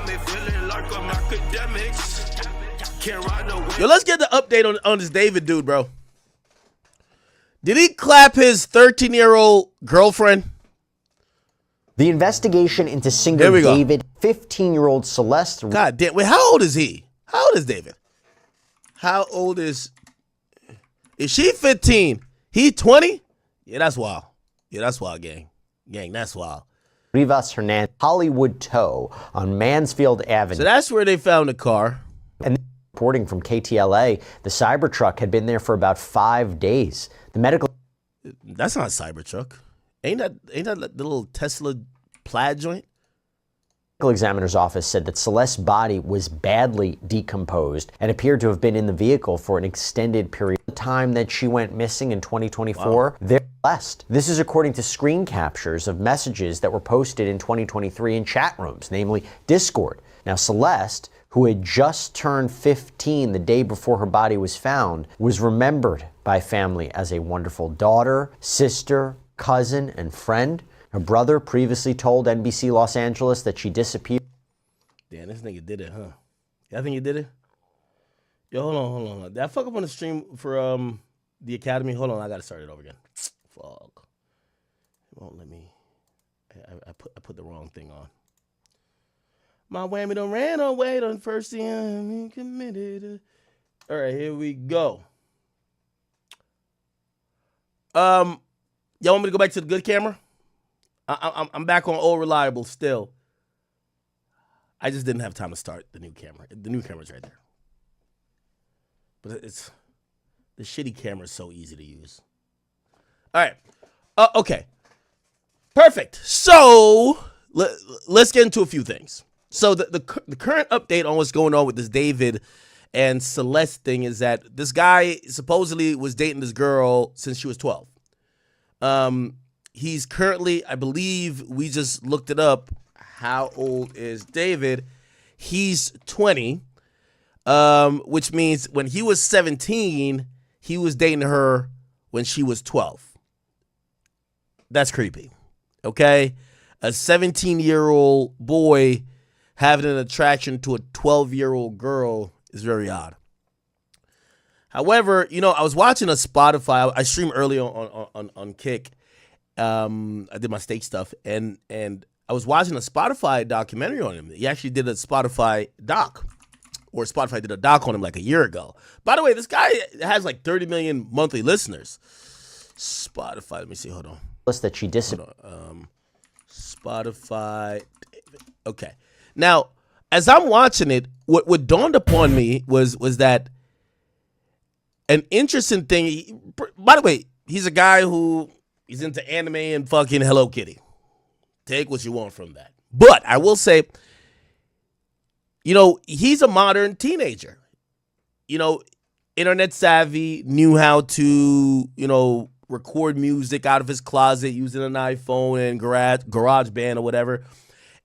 got me feeling like I'm academics. Can't ride no way. Yo, let's get the update on this David dude, bro. Did he clap his 13-year-old girlfriend? The investigation into singer David, 15-year-old Celeste. God damn. Wait, how old is he? How old is David? How old is she 15? He 20? Yeah, that's wild. Yeah, that's wild, gang. Gang, that's wild. Rivas Hernandez, Hollywood Tow on Mansfield Avenue. So that's where they found the car. And reporting from KTLA, the Cybertruck had been there for about 5 days. The medical... That's not a Cybertruck. Ain't that the little Tesla plaid joint? The medical examiner's office said that Celeste's body was badly decomposed and appeared to have been in the vehicle for an extended period of time that she went missing in 2024. Wow. They're blessed. This is according to screen captures of messages that were posted in 2023 in chat rooms, namely Discord. Now, Celeste, who had just turned 15 the day before her body was found, was remembered by family as a wonderful daughter, sister, cousin, and friend. Her brother previously told NBC Los Angeles that she disappeared. Damn, this nigga did it, huh? Y'all think he did it? Yo, hold on. Did I fuck up on the stream for the Academy? Hold on, I gotta start it over again. Fuck. It won't let me. I put the wrong thing on. My whammy done ran away the first thing I committed. All right, here we go. Y'all want me to go back to the good camera? I'm back on old reliable still. I just didn't have time to start the new camera. The new camera's right there. But it's the shitty camera is so easy to use. All right. Okay. Perfect. So let's get into a few things. So the current update on what's going on with this David and Celeste thing is that this guy supposedly was dating this girl since she was 12. He's currently, I believe we just looked it up. How old is David? He's 20, which means when he was 17, he was dating her when she was 12. That's creepy, okay? A 17-year-old boy having an attraction to a 12-year-old girl is very odd. However, I was watching a Spotify. I streamed earlier on Kick. I did my steak stuff, and I was watching a Spotify documentary on him. He actually did a Spotify doc, or Spotify did a doc on him like a year ago. By the way, this guy has like 30 million monthly listeners. Spotify, let me see, hold on. That she disappeared. Spotify, okay. Now, as I'm watching it, what dawned upon me was that an interesting thing. By the way, he's a guy who he's into anime and fucking Hello Kitty. Take what you want from that. But I will say, he's a modern teenager. Internet savvy, knew how to, record music out of his closet using an iPhone and GarageBand or whatever.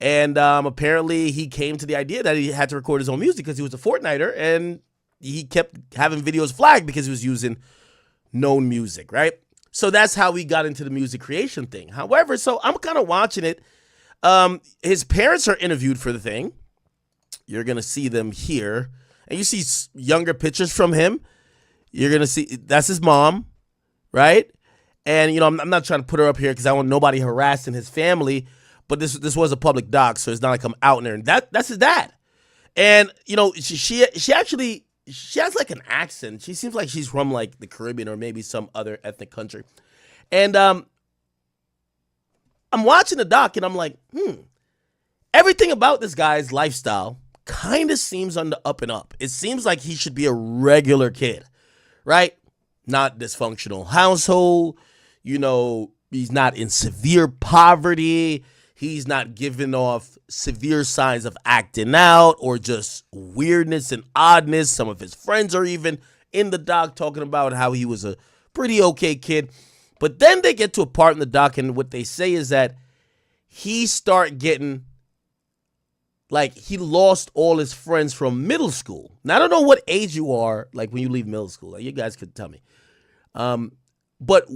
And apparently he came to the idea that he had to record his own music because he was a Fortniter, and he kept having videos flagged because he was using known music, right? So that's how we got into the music creation thing. However, so I'm kind of watching it. His parents are interviewed for the thing. You're going to see them here. And you see younger pictures from him. You're going to see, that's his mom, right? And, I'm not trying to put her up here because I want nobody harassing his family. But this was a public doc, so it's not like I'm out there. And that's his dad. And, she has like an accent. She seems like she's from like the Caribbean or maybe some other ethnic country. And I'm watching the doc and I'm like, everything about this guy's lifestyle kind of seems on the up and up. It seems like he should be a regular kid, right? Not dysfunctional household. He's not in severe poverty. He's not giving off severe signs of acting out or just weirdness and oddness. Some of his friends are even in the doc talking about how he was a pretty okay kid. But then they get to a part in the doc, and what they say is that he start getting, like, he lost all his friends from middle school. Now, I don't know what age you are, like, when you leave middle school. Like, you guys could tell me. But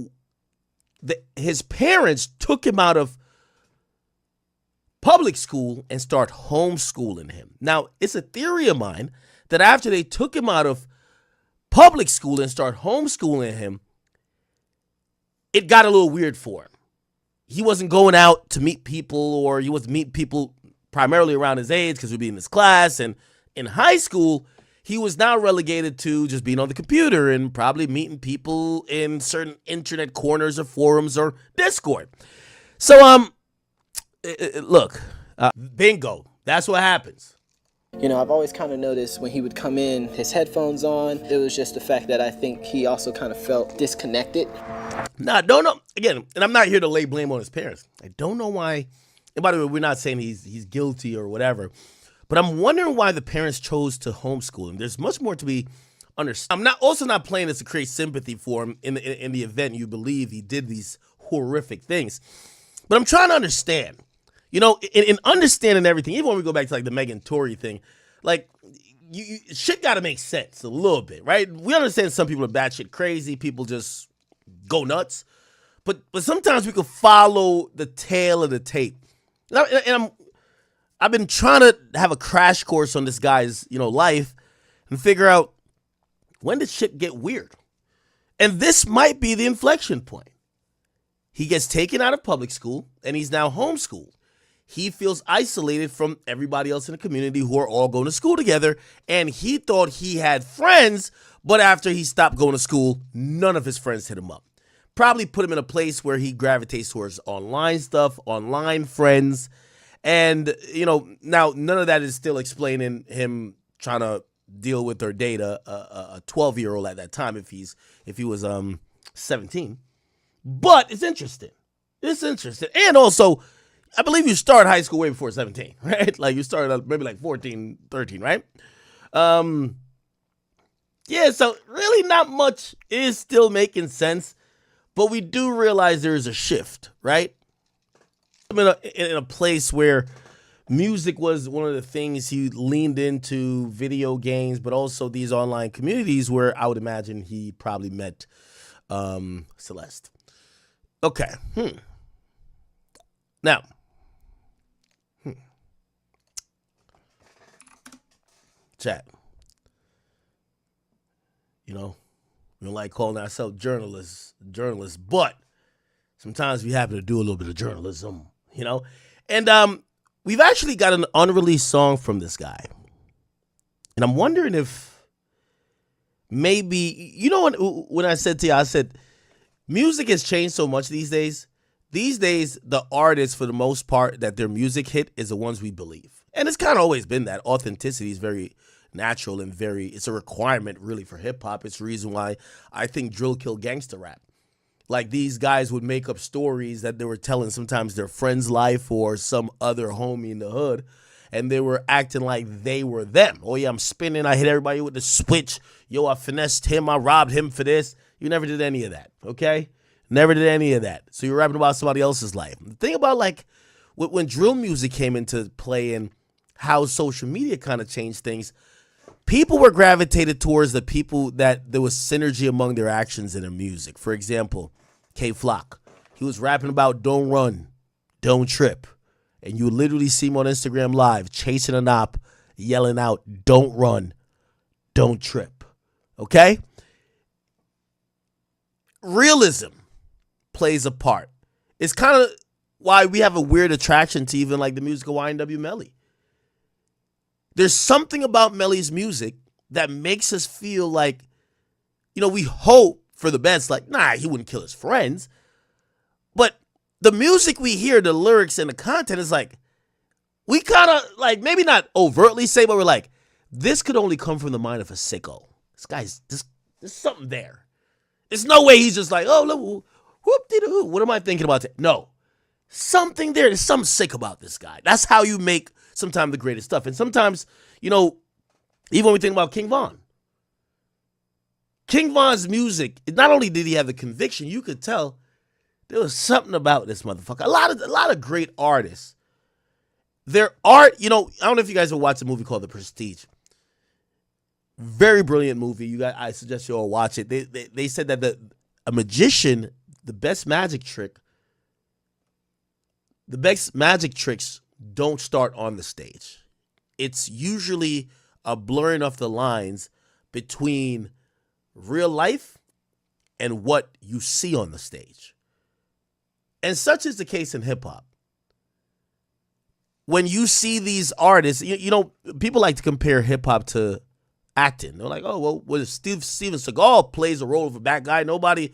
his parents took him out of public school and start homeschooling him. Now, it's a theory of mine that after they took him out of public school and start homeschooling him, it got a little weird for him. He wasn't going out to meet people, or he wasn't meeting people primarily around his age because we'd be in his class. And in high school, he was now relegated to just being on the computer and probably meeting people in certain internet corners or forums or Discord. So, look, bingo. That's what happens. You know, I've always kind of noticed when he would come in, his headphones on, it was just the fact that I think he also kind of felt disconnected. Nah, don't know. Again, and I'm not here to lay blame on his parents. I don't know why. And by the way, we're not saying he's guilty or whatever, but I'm wondering why the parents chose to homeschool him. There's much more to be understood. I'm also not playing this to create sympathy for him in the event you believe he did these horrific things. But I'm trying to understand. You know, in understanding everything, even when we go back to like the Megan Tory thing, like shit got to make sense a little bit, right? We understand some people are batshit crazy, people just go nuts, but sometimes we could follow the tail of the tape. And I've been trying to have a crash course on this guy's life and figure out when did shit get weird, and this might be the inflection point. He gets taken out of public school and he's now homeschooled. He feels isolated from everybody else in the community who are all going to school together. And he thought he had friends, but after he stopped going to school, none of his friends hit him up. Probably put him in a place where he gravitates towards online stuff, online friends. And, now none of that is still explaining him trying to deal with or date a 12-year-old at that time if he was 17. But it's interesting. It's interesting. And also, I believe you start high school way before 17, right? Like you started maybe like 14, 13, right? Yeah, so really not much is still making sense, but we do realize there is a shift, right? I'm in a place where music was one of the things he leaned into, video games, but also these online communities where I would imagine he probably met Celeste. Okay. Now, chat. We don't like calling ourselves journalists, but sometimes we happen to do a little bit of journalism, And we've actually got an unreleased song from this guy. And I'm wondering if maybe, when I said to you, I said, music has changed so much these days. These days, the artists, for the most part, that their music hit is the ones we believe. And it's kind of always been that. Authenticity is very natural and it's a requirement really for hip hop. It's the reason why I think drill kill gangster rap. Like these guys would make up stories that they were telling sometimes their friend's life or some other homie in the hood, and they were acting like they were them. Oh yeah, I'm spinning, I hit everybody with the switch. Yo, I finessed him, I robbed him for this. You never did any of that, okay? Never did any of that. So you're rapping about somebody else's life. The thing about like when drill music came into play and how social media kind of changed things, people were gravitated towards the people that there was synergy among their actions and their music. For example, K-Flock. He was rapping about don't run, don't trip. And you would literally see him on Instagram Live chasing an op, yelling out, don't run, don't trip. Okay? Realism plays a part. It's kind of why we have a weird attraction to even like the music of YNW Melly. There's something about Melly's music that makes us feel like, we hope for the best. Like, nah, he wouldn't kill his friends. But the music we hear, the lyrics and the content is like, we kind of like, maybe not overtly say, but we're like, this could only come from the mind of a sicko. There's something there. There's no way he's just like, oh, look, whoop-de-doo. What am I thinking about? No. Something there. There's something sick about this guy. That's how you make sometimes the greatest stuff. And sometimes, even when we think about King Von. King Von's music, not only did he have the conviction, you could tell there was something about this motherfucker. A lot of great artists. Their art, I don't know if you guys have watched a movie called The Prestige. Very brilliant movie. I suggest you all watch it. They said that a magician, the best magic tricks don't start on the stage. It's usually a blurring of the lines between real life and what you see on the stage. And such is the case in hip hop. When you see these artists, you know, people like to compare hip hop to acting. They're like, oh, well, when Steven Seagal plays a role of a bad guy, nobody.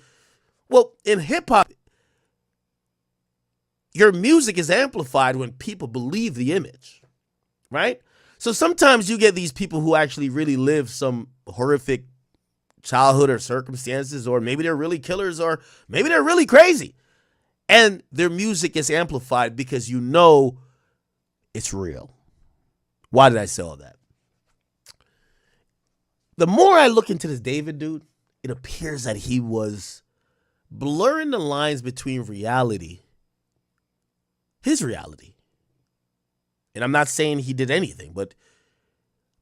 Well, in hip hop, your music is amplified when people believe the image, right? So sometimes you get these people who actually really live some horrific childhood or circumstances, or maybe they're really killers, or maybe they're really crazy. And their music is amplified because you know it's real. Why did I say all that? The more I look into this David dude, it appears that he was blurring the lines between reality, his reality. And I'm not saying he did anything, but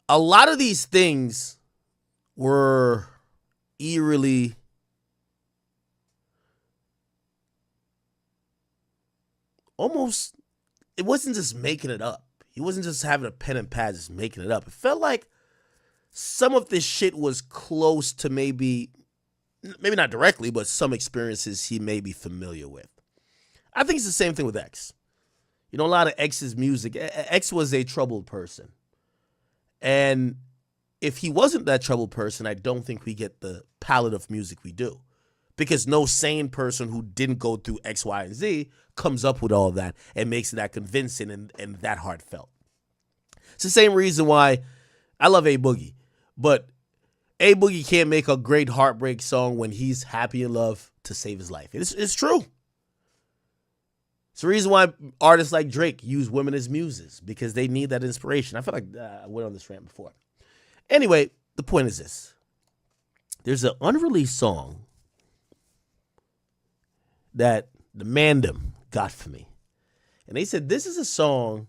a lot of these things were eerily almost, it wasn't just making it up. He wasn't just having a pen and pad just making it up. It felt like some of this shit was close to maybe not directly, but some experiences he may be familiar with. I think it's the same thing with X. You know, a lot of X's music, X was a troubled person. And if he wasn't that troubled person, I don't think we get the palette of music we do. Because no sane person who didn't go through X, Y, and Z comes up with all of that and makes it that convincing and that heartfelt. It's the same reason why I love A Boogie. But A Boogie can't make a great heartbreak song when he's happy in love to save his life. It's true. It's the reason why artists like Drake use women as muses, because they need that inspiration. I feel like I went on this rant before. Anyway, the point is this. There's an unreleased song that the Mandem got for me. And they said this is a song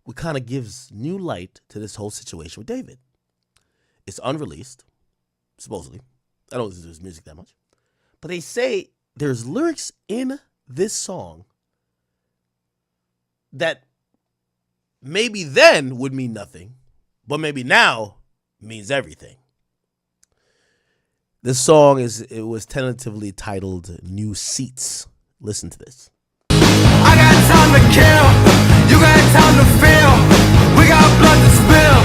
that kind of gives new light to this whole situation with David. It's unreleased, supposedly. I don't listen to his music that much. But they say there's lyrics in this song that maybe then would mean nothing, but maybe now means everything. This song was tentatively titled New Seats. Listen to this. I got time to kill, you got time to feel. We got blood to spill,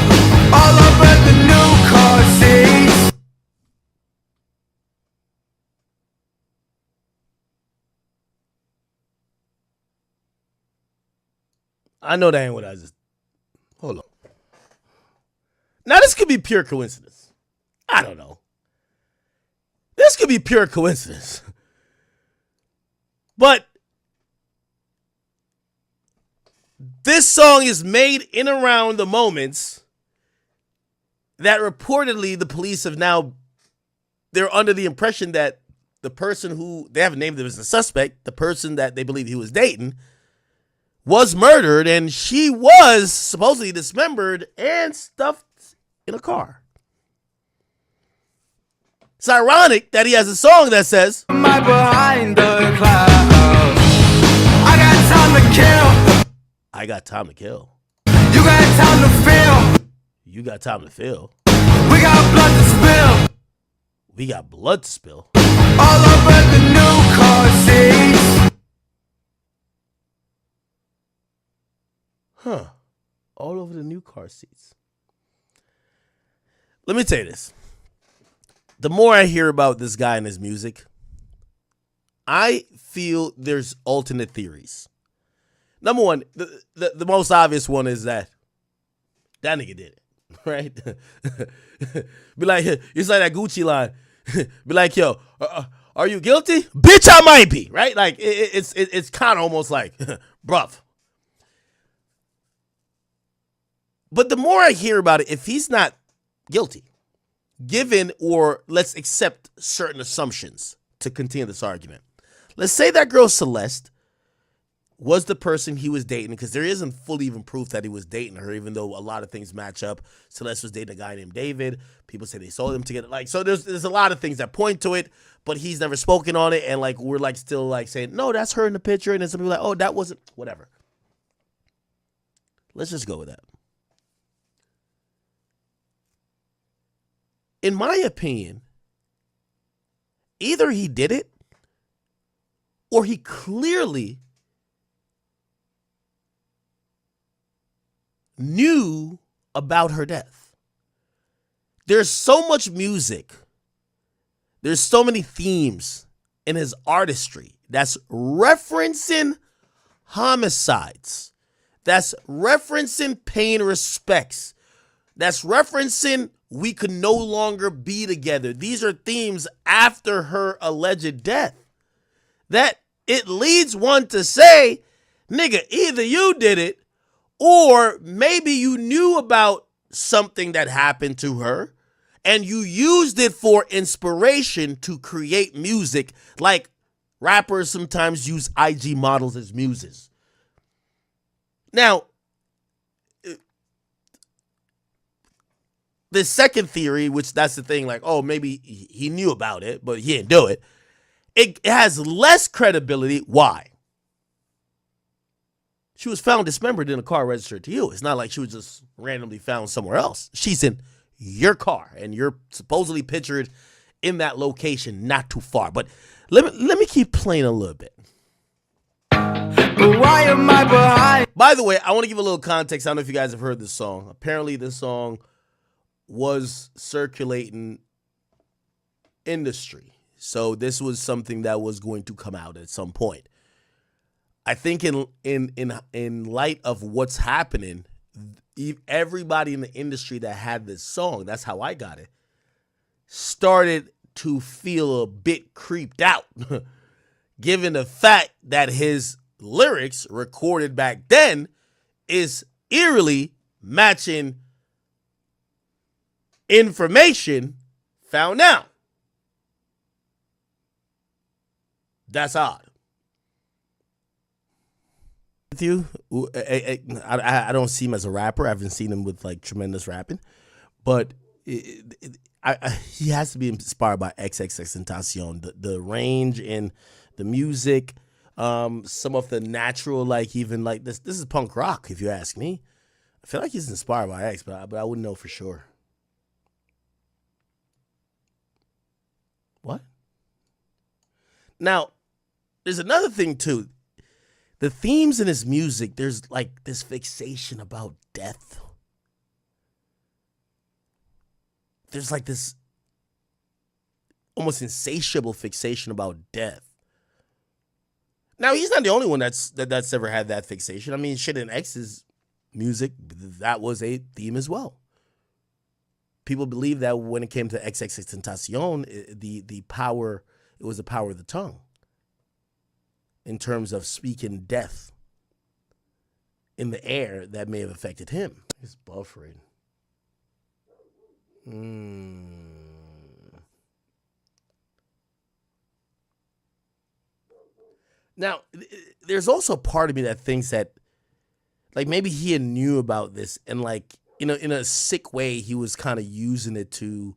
all over the new car seats. I know that ain't what I just... Hold on. Now, this could be pure coincidence. I don't know. This could be pure coincidence. But this song is made in around the moments that reportedly the police have now... They're under the impression that the person who... They haven't named him as a suspect. The person that they believe he was dating was murdered, and she was supposedly dismembered and stuffed in a car. It's ironic that he has a song that says, My behind the clouds. I got time to kill. I got time to kill. You got time to feel. You got time to feel. We got blood to spill. We got blood to spill. All over the new car seats. Huh. All over the new car seats. Let me tell you this. The more I hear about this guy and his music, I feel there's alternate theories. Number one, the most obvious one is that nigga did it, right? Be like, you say that Gucci line. Be like, yo, are you guilty? Bitch, I might be, right? Like, it's kind of almost like, bruv. But the more I hear about it, if he's not guilty, given, or let's accept certain assumptions to continue this argument. Let's say that girl Celeste was the person he was dating, because there isn't fully even proof that he was dating her, even though a lot of things match up. Celeste was dating a guy named David. People say they saw them together. Like, so there's a lot of things that point to it, but he's never spoken on it, and like we're like still like saying, no, that's her in the picture, and then some people are like, oh, that wasn't, whatever. Let's just go with that. In my opinion, either he did it or he clearly knew about her death. There's so much music. There's so many themes in his artistry that's referencing homicides, that's referencing paying respects, that's referencing we could no longer be together. These are themes after her alleged death that it leads one to say, nigga, either you did it or maybe you knew about something that happened to her and you used it for inspiration to create music, like rappers sometimes use IG models as muses. Now, the second theory, which that's the thing, like, oh, maybe he knew about it, but he didn't do it. It has less credibility. Why? She was found dismembered in a car registered to you. It's not like she was just randomly found somewhere else. She's in your car, and you're supposedly pictured in that location not too far. But let me keep playing a little bit. Why am I behind? By the way, I want to give a little context. I don't know if you guys have heard this song. Apparently, this song was circulating industry. So this was something that was going to come out at some point. I think in light of what's happening, everybody in the industry that had this song, that's how I got it, started to feel a bit creeped out, given the fact that his lyrics recorded back then is eerily matching information found now. That's odd. With you, I don't see him as a rapper. I haven't seen him with like tremendous rapping, but he has to be inspired by XXXTentacion. The range in the music, some of the natural, like even like this is punk rock. If you ask me, I feel like he's inspired by X, but I wouldn't know for sure. What? Now, there's another thing too. The themes in his music, there's like this fixation about death. There's like this almost insatiable fixation about death. Now, he's not the only one that's ever had that fixation. I mean, shit, in X's music, that was a theme as well. People believe that when it came to XXXTentacion, the power, it was the power of the tongue. In terms of speaking death in the air that may have affected him. It's buffering. Now, there's also a part of me that thinks that, like, maybe he knew about this and, like, you know, in a sick way, he was kind of using it to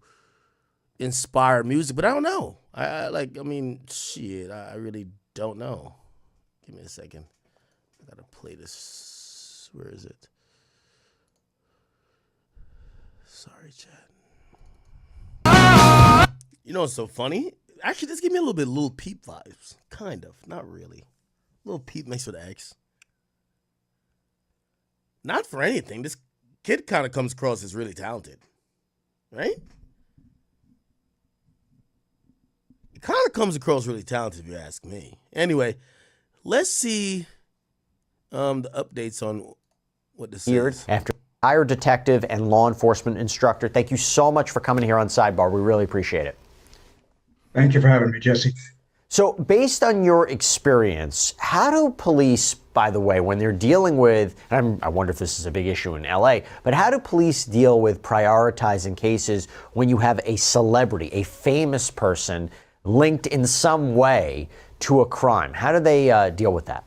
inspire music. But I don't know. I really don't know. Give me a second. I gotta play this. Where is it? Sorry, Chad. You know what's so funny? Actually, this gave me a little bit of Lil Peep vibes. Kind of. Not really. Lil Peep mixed with X. Not for anything. This kid kind of comes across as really talented. Right? It kind of comes across really talented, if you ask me. Anyway, let's see the updates on what this is. After retired detective and law enforcement instructor, thank you so much for coming here on Sidebar. We really appreciate it. Thank you for having me, Jesse. So based on your experience, how do police, by the way, when they're dealing with, and I wonder if this is a big issue in LA, but how do police deal with prioritizing cases when you have a celebrity, a famous person linked in some way to a crime? How do they deal with that?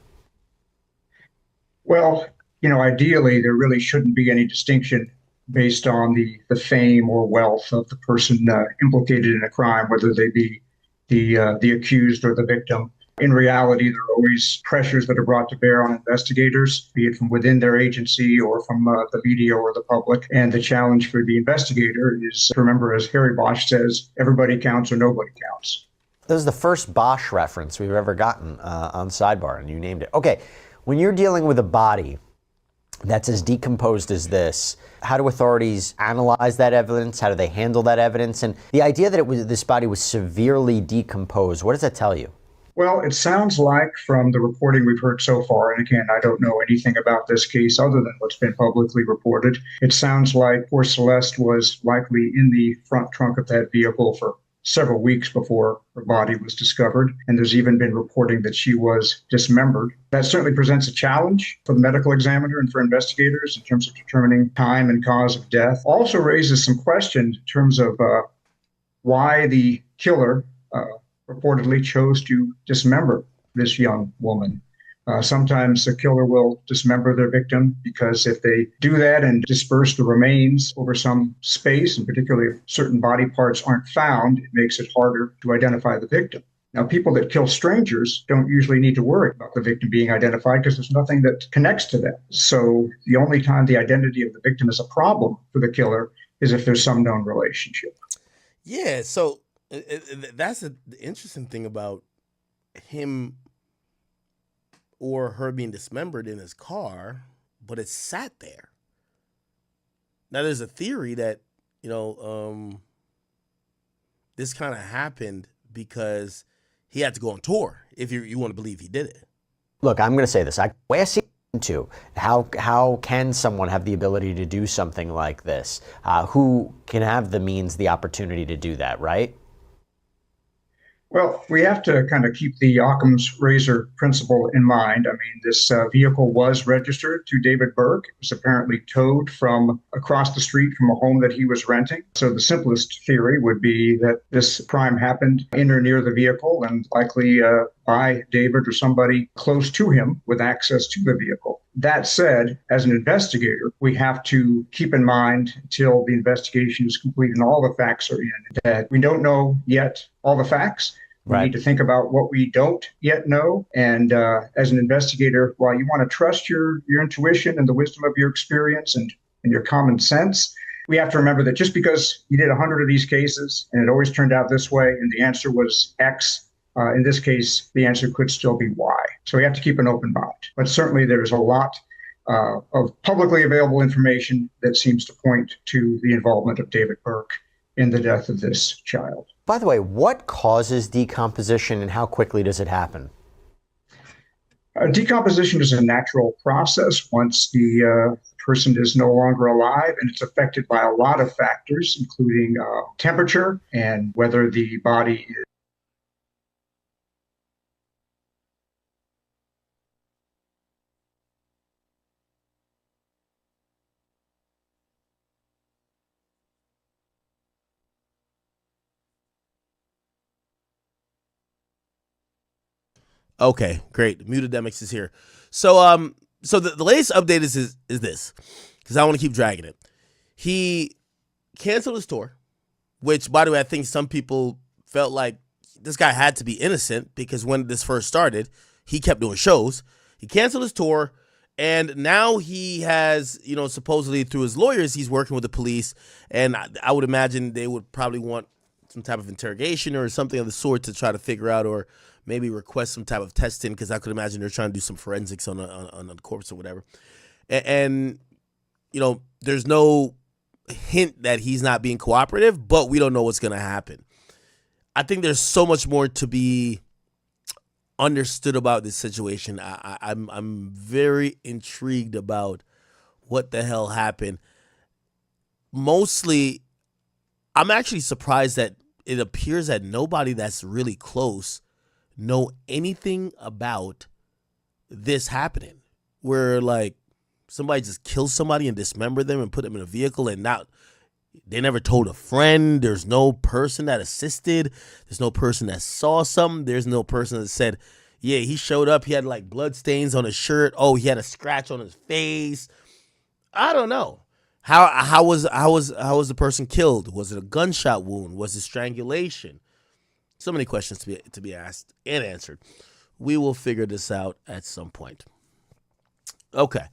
Well, you know, ideally, there really shouldn't be any distinction based on the fame or wealth of the person implicated in a crime, whether they be the accused or the victim. In reality, there are always pressures that are brought to bear on investigators, be it from within their agency or from the media or the public. And the challenge for the investigator is to remember, as Harry Bosch says, everybody counts or nobody counts. This is the first Bosch reference we've ever gotten on Sidebar, and you named it. Okay, when you're dealing with a body that's as decomposed as this, how do authorities analyze that evidence? How do they handle that evidence? And the idea that this body was severely decomposed, what does that tell you? Well, it sounds like from the reporting we've heard so far, and again, I don't know anything about this case other than what's been publicly reported. It sounds like poor Celeste was likely in the front trunk of that vehicle for several weeks before her body was discovered. And there's even been reporting that she was dismembered. That certainly presents a challenge for the medical examiner and for investigators in terms of determining time and cause of death. Also raises some questions in terms of why the killer reportedly chose to dismember this young woman. Sometimes the killer will dismember their victim because if they do that and disperse the remains over some space, and particularly if certain body parts aren't found, it makes it harder to identify the victim. Now, people that kill strangers don't usually need to worry about the victim being identified because there's nothing that connects to them. So the only time the identity of the victim is a problem for the killer is if there's some known relationship. Yeah, so that's the interesting thing about him or her being dismembered in his car, but it sat there. Now, there's a theory that, this kind of happened because he had to go on tour, if you want to believe he did it. Look, I'm going to say this. Way I see it too. How can someone have the ability to do something like this? Who can have the means, the opportunity to do that, right? Well, we have to kind of keep the Occam's razor principle in mind. I mean, this vehicle was registered to David Burke. It was apparently towed from across the street from a home that he was renting. So the simplest theory would be that this crime happened in or near the vehicle and likely by David or somebody close to him with access to the vehicle. That said, as an investigator, we have to keep in mind until the investigation is complete and all the facts are in that we don't know yet all the facts. We need to think about what we don't yet know. And as an investigator, while you want to trust your intuition and the wisdom of your experience and your common sense, we have to remember that just because you did 100 of these cases and it always turned out this way and the answer was X, in this case, the answer could still be Y. So we have to keep an open mind. But certainly there's a lot of publicly available information that seems to point to the involvement of David Burke in the death of this child. By the way, what causes decomposition and how quickly does it happen? Decomposition is a natural process once the person is no longer alive, and it's affected by a lot of factors, including temperature and whether the body is Okay, great. Mutademics is here. So so the latest update is this, because I want to keep dragging it. He canceled his tour, which, by the way, I think some people felt like this guy had to be innocent because when this first started, he kept doing shows. He canceled his tour, and now he has, supposedly through his lawyers, he's working with the police, and I would imagine they would probably want some type of interrogation or something of the sort to try to figure out, or maybe request some type of testing, because I could imagine they're trying to do some forensics on a corpse or whatever. And there's no hint that he's not being cooperative, but we don't know what's going to happen. I think there's so much more to be understood about this situation. I'm very intrigued about what the hell happened. Mostly, I'm actually surprised that it appears that nobody that's really close know anything about this happening, where like somebody just kills somebody and dismember them and put them in a vehicle, and they never told a friend. There's no person that assisted. There's no person that saw something. There's no person that said, yeah, he showed up, he had like blood stains on his shirt, oh, he had a scratch on his face. I don't know. How was the person killed? Was it a gunshot wound? Was it strangulation? So many questions to be asked and answered. We will figure this out at some point. Okay.